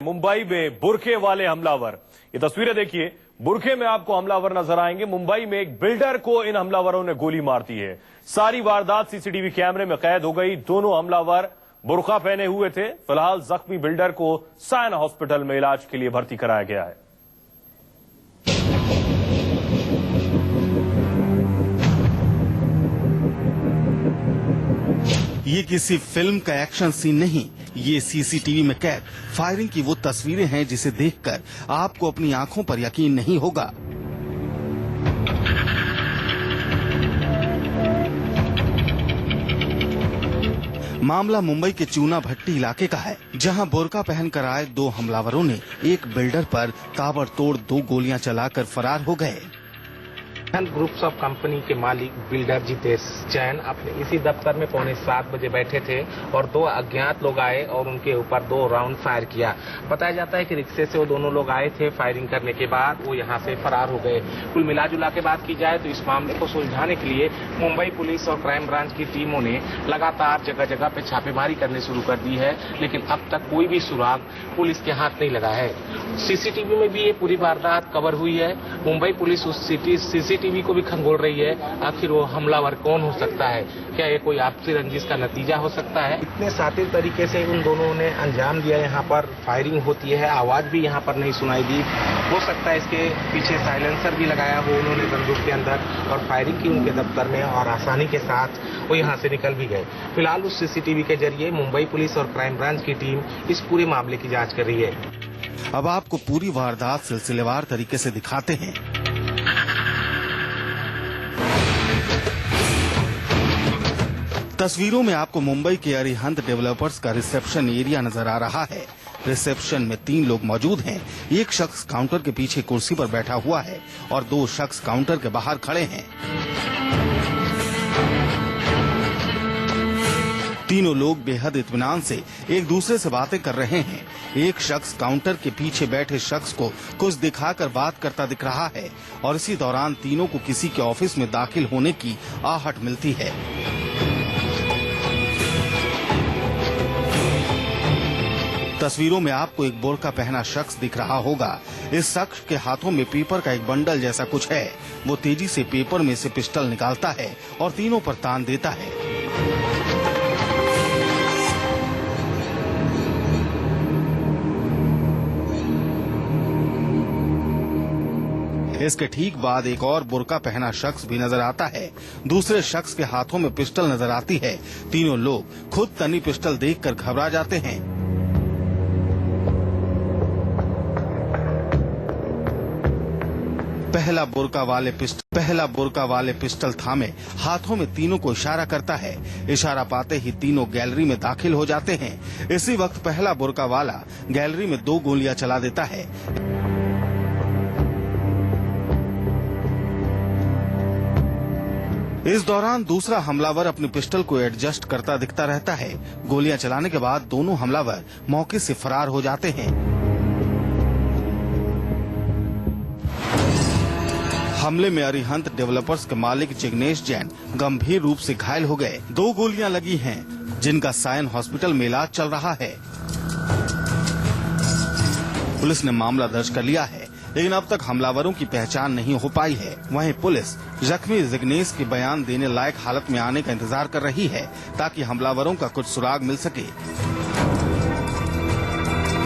मुंबई में बुरखे वाले हमलावर, ये तस्वीरें देखिए। बुरखे में आपको हमलावर नजर आएंगे। मुंबई में एक बिल्डर को इन हमलावरों ने गोली मार दी है। सारी वारदात सीसीटीवी कैमरे में कैद हो गई। दोनों हमलावर बुरखा पहने हुए थे। फिलहाल जख्मी बिल्डर को सायन हॉस्पिटल में इलाज के लिए भर्ती कराया गया है। ये किसी फिल्म का एक्शन सीन नहीं, ये सीसीटीवी में कैद फायरिंग की वो तस्वीरें हैं जिसे देखकर आपको अपनी आंखों पर यकीन नहीं होगा। मामला मुंबई के चूना भट्टी इलाके का है, जहां बुर्का पहनकर आए दो हमलावरों ने एक बिल्डर पर ताबड़तोड़ 2 गोलियां चलाकर फरार हो गए। ग्रुप्स ऑफ कंपनी के मालिक बिल्डर जितेश जैन अपने इसी दफ्तर में पौने 7 बजे बैठे थे और 2 अज्ञात लोग आए और उनके ऊपर 2 राउंड फायर किया। बताया जाता है कि रिक्शे से वो दोनों लोग आए थे। फायरिंग करने के बाद वो यहां से फरार हो गए। कुल मिलाजुला के बात की जाए तो इस मामले को सुलझाने के लिए मुंबई पुलिस और क्राइम ब्रांच की टीमों ने लगातार जगह जगह पे छापेमारी करनी शुरू कर दी है, लेकिन अब तक कोई भी सुराग पुलिस के हाथ नहीं लगा है। सीसीटीवी में भी ये पूरी वारदात कवर हुई है। मुंबई पुलिस उस सीसीटीवी को भी खंगोल रही है। आखिर वो हमलावर कौन हो सकता है? क्या ये कोई आपसी रंजिश का नतीजा हो सकता है? इतने शातिर तरीके से उन दोनों ने अंजाम दिया। यहाँ पर फायरिंग होती है, आवाज भी यहाँ पर नहीं सुनाई दी। हो सकता है इसके पीछे साइलेंसर भी लगाया हो उन्होंने बंदूक के अंदर और फायरिंग की उनके दफ्तर में और आसानी के साथ वो यहाँ से निकल भी गए। फिलहाल उस सीसीटीवी के जरिए मुंबई पुलिस और क्राइम ब्रांच की टीम इस पूरे मामले की जाँच कर रही है। अब आपको पूरी वारदात सिलसिलेवार तरीके से दिखाते हैं। तस्वीरों में आपको मुंबई के अरिहंत डेवलपर्स का रिसेप्शन एरिया नजर आ रहा है। रिसेप्शन में 3 लोग मौजूद हैं। एक शख्स काउंटर के पीछे कुर्सी पर बैठा हुआ है और 2 शख्स काउंटर के बाहर खड़े हैं। तीनों लोग बेहद इत्मीनान से एक दूसरे से बातें कर रहे हैं। एक शख्स काउंटर के पीछे बैठे शख्स को कुछ दिखाकर बात करता दिख रहा है और इसी दौरान तीनों को किसी के ऑफिस में दाखिल होने की आहट मिलती है। तस्वीरों में आपको एक बुर्का पहना शख्स दिख रहा होगा। इस शख्स के हाथों में पेपर का एक बंडल जैसा कुछ है। वो तेजी से पेपर में से पिस्टल निकालता है और तीनों पर तान देता है। इसके ठीक बाद एक और बुर्का पहना शख्स भी नजर आता है। दूसरे शख्स के हाथों में पिस्टल नजर आती है। तीनों लोग खुद तनी पिस्टल देखकर घबरा जाते हैं। पहला बुर्का वाले पिस्टल थामे हाथों में तीनों को इशारा करता है। इशारा पाते ही तीनों गैलरी में दाखिल हो जाते हैं। इसी वक्त पहला बुर्का वाला गैलरी में 2 गोलियां चला देता है। इस दौरान दूसरा हमलावर अपनी पिस्टल को एडजस्ट करता दिखता रहता है। गोलियां चलाने के बाद दोनों हमलावर मौके से फरार हो जाते हैं। हमले में अरिहंत डेवलपर्स के मालिक जिग्नेश जैन गंभीर रूप से घायल हो गए। 2 गोलियां लगी हैं, जिनका सायन हॉस्पिटल में इलाज चल रहा है। पुलिस ने मामला दर्ज कर लिया है, लेकिन अब तक हमलावरों की पहचान नहीं हो पाई है। वहीं पुलिस जख्मी जिग्नेश के बयान देने लायक हालत में आने का इंतजार कर रही है, ताकि हमलावरों का कुछ सुराग मिल सके।